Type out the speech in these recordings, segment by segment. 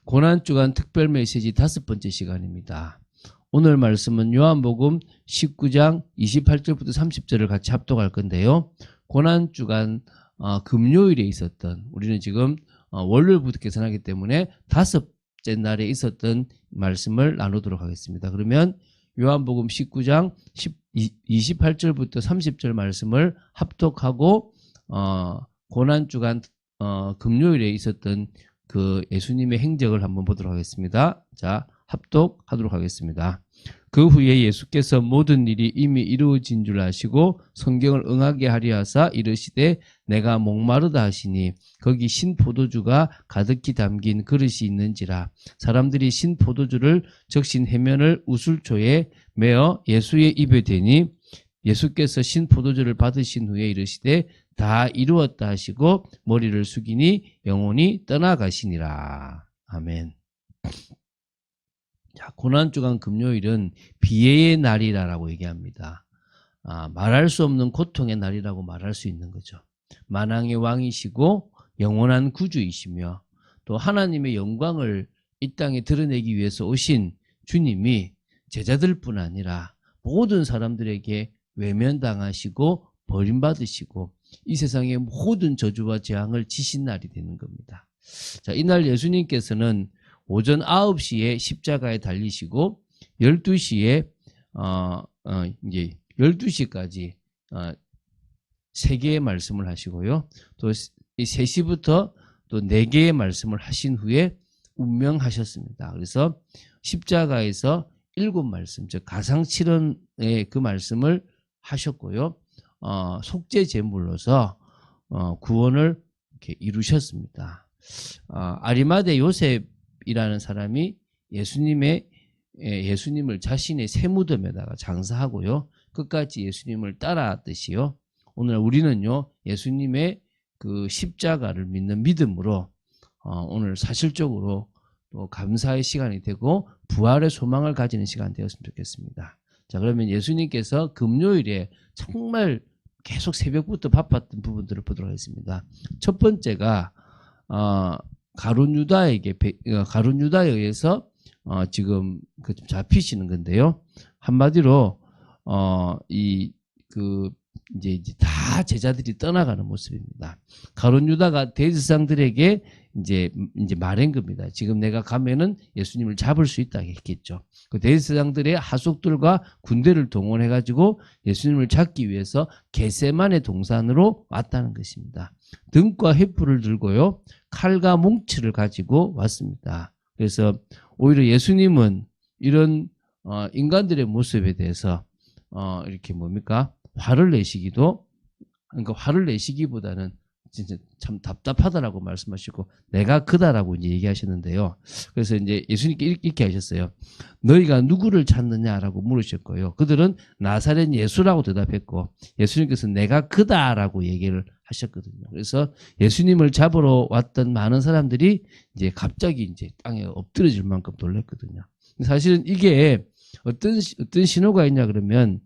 고난주간 특별 메시지 5번째 시간입니다. 오늘 말씀은 요한복음 19장 28절부터 30절을 같이 합독할 건데요. 고난주간 금요일에 있었던, 우리는 지금 월요일부터 계산하기 때문에 5째 날에 있었던 말씀을 나누도록 하겠습니다. 그러면 요한복음 19장 28절부터 30절 말씀을 합독하고 고난주간 금요일에 있었던 그 예수님의 행적을 한번 보도록 하겠습니다. 자, 합독하도록 하겠습니다. 그 후에 예수께서 모든 일이 이미 이루어진 줄 아시고 성경을 응하게 하려 하사 이르시되 내가 목마르다 하시니 거기 신포도주가 가득히 담긴 그릇이 있는지라. 사람들이 신포도주를 적신 해면을 우술초에 메어 예수의 입에 대니 예수께서 신포도주를 받으신 후에 이르시되 다 이루었다 하시고 머리를 숙이니 영혼이 떠나가시니라. 아멘. 자, 고난주간 금요일은 비애의 날이라고 얘기합니다. 말할 수 없는 고통의 날이라고 말할 수 있는 거죠. 만왕의 왕이시고 영원한 구주이시며 또 하나님의 영광을 이 땅에 드러내기 위해서 오신 주님이 제자들뿐 아니라 모든 사람들에게 외면당하시고 버림받으시고 이 세상의 모든 저주와 재앙을 지신 날이 되는 겁니다. 자, 이날 예수님께서는 오전 9시에 십자가에 달리시고 12시에 이제 12시까지 3개의 말씀을 하시고요. 또 3시부터 또 4개의 말씀을 하신 후에 운명하셨습니다. 그래서 십자가에서 7말씀, 즉 가상칠언의 그 말씀을 하셨고요. 속죄 제물로서 구원을 이렇게 이루셨습니다. 아리마대 요셉이라는 사람이 예수님을 자신의 세무덤에다가 장사하고요. 끝까지 예수님을 따라하듯이요. 오늘 우리는요, 예수님의 그 십자가를 믿는 믿음으로 오늘 사실적으로 또 감사의 시간이 되고 부활의 소망을 가지는 시간이 되었으면 좋겠습니다. 자, 그러면 예수님께서 금요일에 정말 계속 새벽부터 바빴던 부분들을 보도록 하겠습니다. 첫 번째가 가룟 유다에 의해서 지금 잡히시는 건데요. 한마디로 이제 다 제자들이 떠나가는 모습입니다. 가룟 유다가 대제사장들에게 이제 말한 겁니다. 지금 내가 가면은 예수님을 잡을 수 있다 했겠죠. 그 대제사장들의 하속들과 군대를 동원해 가지고 예수님을 잡기 위해서 겟세마네 동산으로 왔다는 것입니다. 등과 횃불을 들고요, 칼과 뭉치를 가지고 왔습니다. 그래서 오히려 예수님은 이런 인간들의 모습에 대해서 이렇게 화를 내시기보다는 진짜 참 답답하다라고 말씀하시고 내가 그다라고 이제 얘기하셨는데요. 그래서 이제 예수님께 이렇게 하셨어요. 너희가 누구를 찾느냐라고 물으셨고요. 그들은 나사렛 예수라고 대답했고 예수님께서 내가 그다라고 얘기를 하셨거든요. 그래서 예수님을 잡으러 왔던 많은 사람들이 이제 갑자기 이제 땅에 엎드려질 만큼 놀랐거든요. 사실은 이게 어떤 신호가 있냐 그러면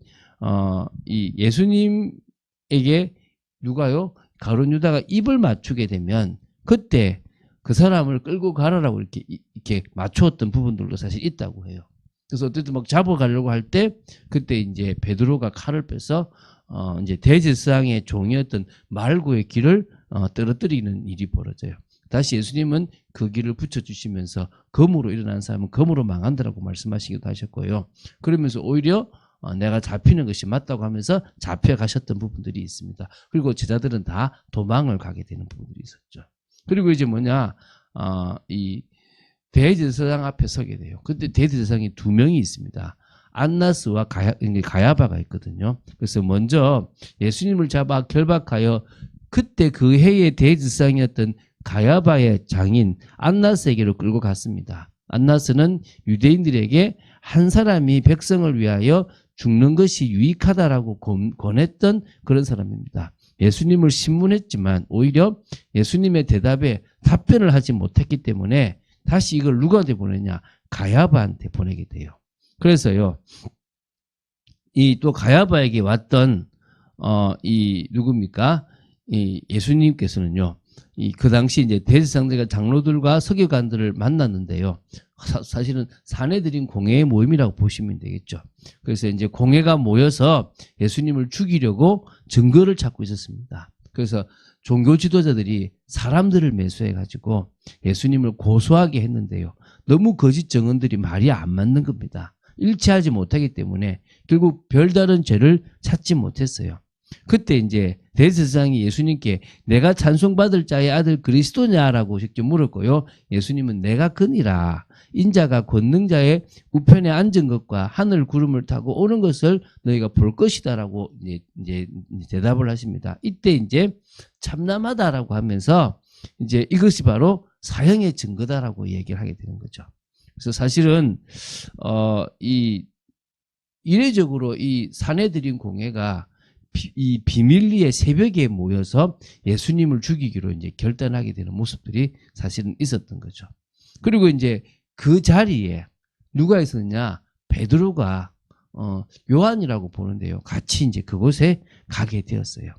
이 예수님에게 누가요? 가룟 유다가 입을 맞추게 되면 그때 그 사람을 끌고 가라라고 이렇게 맞추었던 부분들도 사실 있다고 해요. 그래서 어쨌든 막 잡아가려고 할 때 그때 이제 베드로가 칼을 빼서 이제 대제사장의 종이었던 말고의 길을 떨어뜨리는 일이 벌어져요. 다시 예수님은 그 길을 붙여주시면서 검으로 일어난 사람은 검으로 망한다라고 말씀하시기도 하셨고요. 그러면서 오히려 내가 잡히는 것이 맞다고 하면서 잡혀가셨던 부분들이 있습니다. 그리고 제자들은 다 도망을 가게 되는 부분들이 있었죠. 그리고 이제 이 대제사장 앞에 서게 돼요. 그때 대제사장이 2명이 있습니다. 안나스와 가야바가 있거든요. 그래서 먼저 예수님을 잡아 결박하여 그때 그 해의 대제사장이었던 가야바의 장인 안나스에게로 끌고 갔습니다. 안나스는 유대인들에게 한 사람이 백성을 위하여 죽는 것이 유익하다라고 권했던 그런 사람입니다. 예수님을 신문했지만 오히려 예수님의 대답에 답변을 하지 못했기 때문에 다시 이걸 누구한테 보내냐? 가야바한테 보내게 돼요. 그래서요, 이 또 가야바에게 왔던 이 누굽니까? 이 예수님께서는요, 그 당시 이제 대제사장들과 장로들과 서기관들을 만났는데요. 사실은 사내들인 공회의 모임이라고 보시면 되겠죠. 그래서 이제 공회가 모여서 예수님을 죽이려고 증거를 찾고 있었습니다. 그래서 종교 지도자들이 사람들을 매수해 가지고 예수님을 고소하게 했는데요. 너무 거짓 증언들이 말이 안 맞는 겁니다. 일치하지 못하기 때문에 결국 별다른 죄를 찾지 못했어요. 그때 이제 대제사장이 예수님께 내가 찬송받을 자의 아들 그리스도냐라고 직접 물었고요. 예수님은 내가 그니라. 인자가 권능자의 우편에 앉은 것과 하늘 구름을 타고 오는 것을 너희가 볼 것이다라고 이제 대답을 하십니다. 이때 이제 참남하다라고 하면서 이제 이것이 바로 사형의 증거다라고 얘기를 하게 되는 거죠. 그래서 사실은 이례적으로 이 사내들인 공회가 이 비밀리에 새벽에 모여서 예수님을 죽이기로 이제 결단하게 되는 모습들이 사실은 있었던 거죠. 그리고 이제 그 자리에 누가 있었냐? 베드로가 요한이라고 보는데요. 같이 이제 그곳에 가게 되었어요.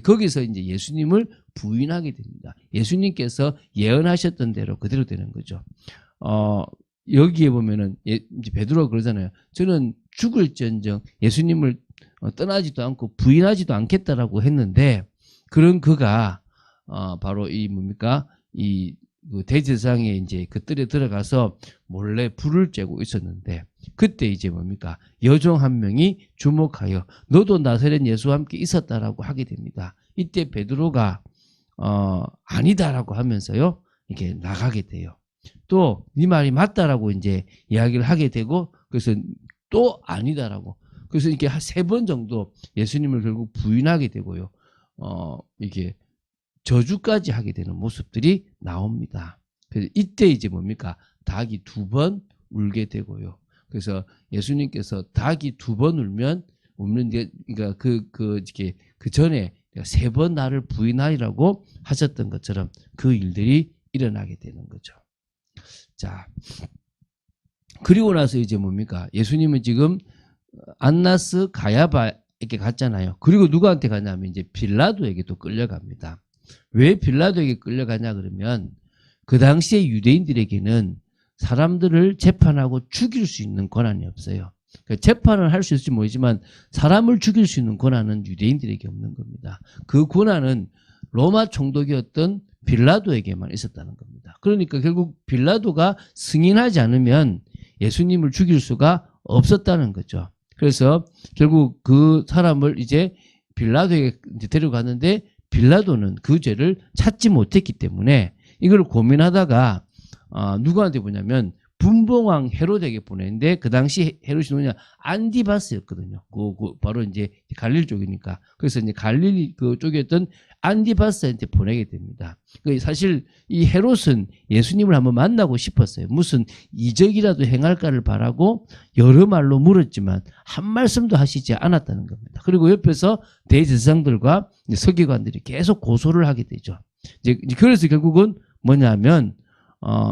거기서 이제 예수님을 부인하게 됩니다. 예수님께서 예언하셨던 대로 그대로 되는 거죠. 여기에 보면은 이제 베드로가 그러잖아요. 저는 죽을지언정 예수님을 떠나지도 않고 부인하지도 않겠다라고 했는데 그런 그가 바로 이 뭡니까 그 대제사장에 이제 그 뜰에 들어가서 몰래 불을 쬐고 있었는데 그때 이제 뭡니까 여종 한 명이 주목하여 너도 나사렛 예수와 함께 있었다라고 하게 됩니다. 이때 베드로가 아니다라고 하면서요 이렇게 나가게 돼요. 또 네 말이 맞다라고 이제 이야기를 하게 되고 그래서 또 아니다라고 그래서 이렇게 한 3번 정도 예수님을 결국 부인하게 되고요. 이게 저주까지 하게 되는 모습들이 나옵니다. 그래서 이때 이제 뭡니까? 닭이 2번 울게 되고요. 그래서 예수님께서 닭이 2번 울면 게 그러니까 그 전에 3번 나를 부인하리라고 하셨던 것처럼 그 일들이 일어나게 되는 거죠. 자, 그리고 나서 이제 뭡니까? 예수님은 지금 안나스 가야바에게 갔잖아요. 그리고 누구한테 가냐면 이제 빌라도에게도 끌려갑니다. 왜 빌라도에게 끌려가냐 그러면 그 당시에 유대인들에게는 사람들을 재판하고 죽일 수 있는 권한이 없어요. 그러니까 재판을 할 수 있을지 모르지만 사람을 죽일 수 있는 권한은 유대인들에게 없는 겁니다. 그 권한은 로마 총독이었던 빌라도에게만 있었다는 겁니다. 그러니까 결국 빌라도가 승인하지 않으면 예수님을 죽일 수가 없었다는 거죠. 그래서 결국 그 사람을 이제 빌라도에게 이제 데려갔는데 빌라도는 그 죄를 찾지 못했기 때문에 이걸 고민하다가 누구한테 보냐면 분봉왕 헤롯에게 보냈는데 그 당시 헤롯이 누구냐 안디바스였거든요. 바로 이제 갈릴 쪽이니까 그래서 이제 갈릴 그 쪽이었던 안디바스한테 보내게 됩니다. 사실 이 헤롯은 예수님을 한번 만나고 싶었어요. 무슨 이적이라도 행할까를 바라고 여러 말로 물었지만 한 말씀도 하시지 않았다는 겁니다. 그리고 옆에서 대제사장들과 서기관들이 계속 고소를 하게 되죠. 이제 그래서 결국은 뭐냐면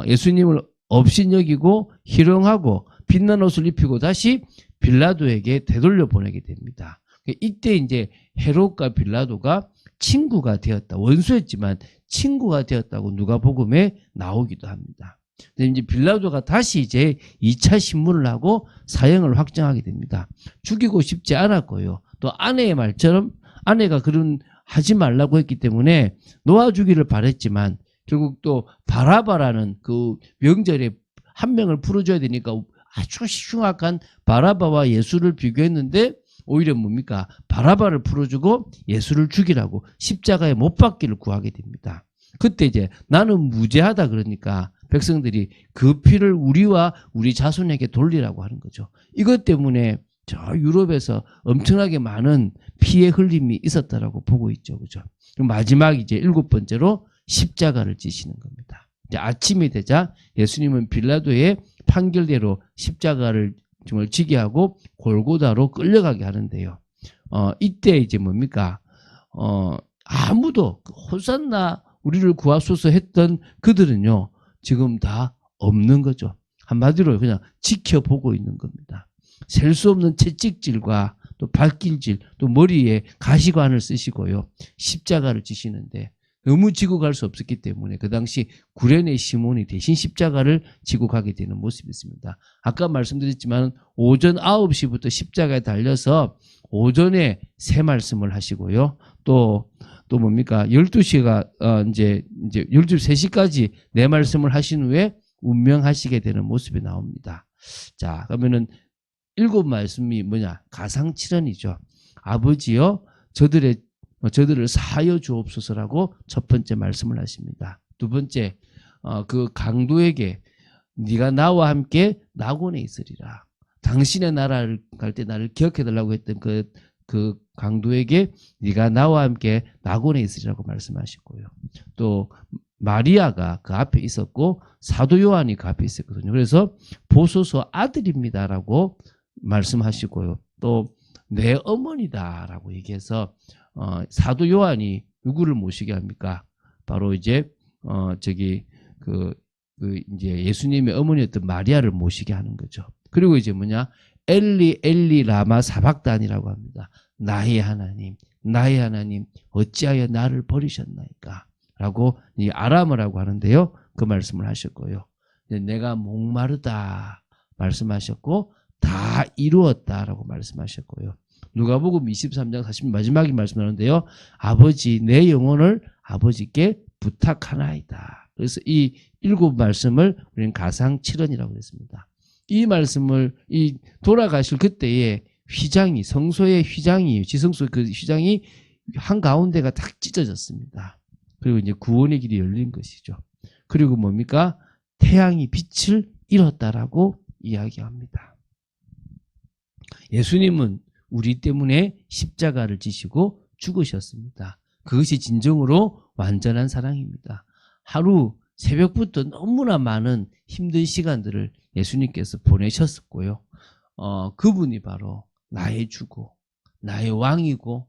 예수님을 업신여기고 희롱하고 빛난 옷을 입히고 다시 빌라도에게 되돌려 보내게 됩니다. 이때 이제 헤롯과 빌라도가 친구가 되었다. 원수였지만 친구가 되었다고 누가복음에 나오기도 합니다. 근데 이제 빌라도가 다시 이제 2차 신문을 하고 사형을 확정하게 됩니다. 죽이고 싶지 않았고요. 또 아내의 말처럼 아내가 그런 하지 말라고 했기 때문에 놓아주기를 바랬지만 결국 또 바라바라는 그 명절에 한 명을 풀어줘야 되니까 아주 흉악한 바라바와 예수를 비교했는데 오히려 뭡니까? 바라바를 풀어주고 예수를 죽이라고 십자가에 못 박기를 구하게 됩니다. 그때 이제 나는 무죄하다 그러니까 백성들이 그 피를 우리와 우리 자손에게 돌리라고 하는 거죠. 이것 때문에 저 유럽에서 엄청나게 많은 피의 흘림이 있었다라고 보고 있죠. 그죠? 마지막 이제 7번째로 십자가를 지시는 겁니다. 이제 아침이 되자 예수님은 빌라도의 판결대로 십자가를 정말 지게 하고 골고다로 끌려가게 하는데요. 이때 이제 뭡니까? 아무도 호산나 우리를 구하소서 했던 그들은요. 지금 다 없는 거죠. 한마디로 그냥 지켜보고 있는 겁니다. 셀 수 없는 채찍질과 또 발길질 또 머리에 가시관을 쓰시고요. 십자가를 지시는데 너무 지고 갈 수 없었기 때문에 그 당시 구레네 시몬이 대신 십자가를 지고 가게 되는 모습이었습니다. 아까 말씀드렸지만 오전 9시부터 십자가에 달려서 오전에 새 말씀을 하시고요. 또 뭡니까? 12시가 이제 3시까지 내 말씀을 하신 후에 운명하시게 되는 모습이 나옵니다. 자, 그러면은 7 말씀이 뭐냐? 가상칠언이죠. 아버지여 저들을 사하여 주옵소서라고 첫 번째 말씀을 하십니다. 두 번째, 그 강도에게 네가 나와 함께 낙원에 있으리라. 당신의 나라를 갈 때 나를 기억해달라고 했던 그 강도에게 네가 나와 함께 낙원에 있으리라고 말씀하셨고요. 또 마리아가 그 앞에 있었고 사도 요한이 그 앞에 있었거든요. 그래서 보소서 아들입니다라고 말씀하시고요. 또 내 어머니다라고 얘기해서 사도 요한이 누구를 모시게 합니까? 바로 이제 이제 예수님의 어머니였던 마리아를 모시게 하는 거죠. 그리고 이제 뭐냐? 엘리 엘리 라마 사박단이라고 합니다. 나의 하나님 어찌하여 나를 버리셨나이까? 라고 이 아람어라고 하는데요. 그 말씀을 하셨고요. 내가 목마르다 말씀하셨고 다 이루었다라고 말씀하셨고요. 누가복음 23장 40 마지막에 말씀하는데요. 아버지 내 영혼을 아버지께 부탁하나이다. 그래서 이 7 말씀을 우리는 가상칠언이라고 했습니다. 이 말씀을 돌아가실 그때에 휘장이 성소의 휘장이 지성소 그 휘장이 한가운데가 탁 찢어졌습니다. 그리고 이제 구원의 길이 열린 것이죠. 그리고 뭡니까? 태양이 빛을 잃었다라고 이야기합니다. 예수님은 우리 때문에 십자가를 지시고 죽으셨습니다. 그것이 진정으로 완전한 사랑입니다. 하루 새벽부터 너무나 많은 힘든 시간들을 예수님께서 보내셨었고요. 그분이 바로 나의 주고 나의 왕이고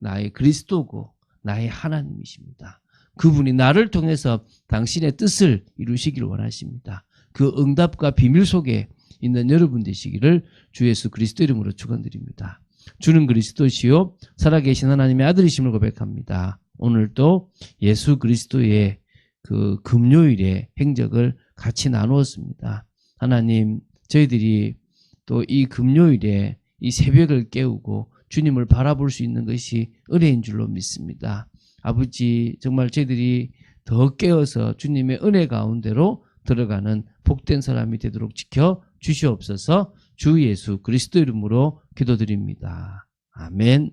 나의 그리스도고 나의 하나님이십니다. 그분이 나를 통해서 당신의 뜻을 이루시기를 원하십니다. 그 응답과 비밀 속에 있는 여러분 되시기를 주 예수 그리스도 이름으로 축원드립니다. 주는 그리스도시요 살아계신 하나님의 아들이심을 고백합니다. 오늘도 예수 그리스도의 그 금요일의 행적을 같이 나누었습니다. 하나님, 저희들이 또 이 금요일에 이 새벽을 깨우고 주님을 바라볼 수 있는 것이 은혜인 줄로 믿습니다. 아버지, 정말 저희들이 더 깨어서 주님의 은혜 가운데로 들어가는 복된 사람이 되도록 지켜 주시옵소서. 주 예수 그리스도 이름으로 기도드립니다. 아멘.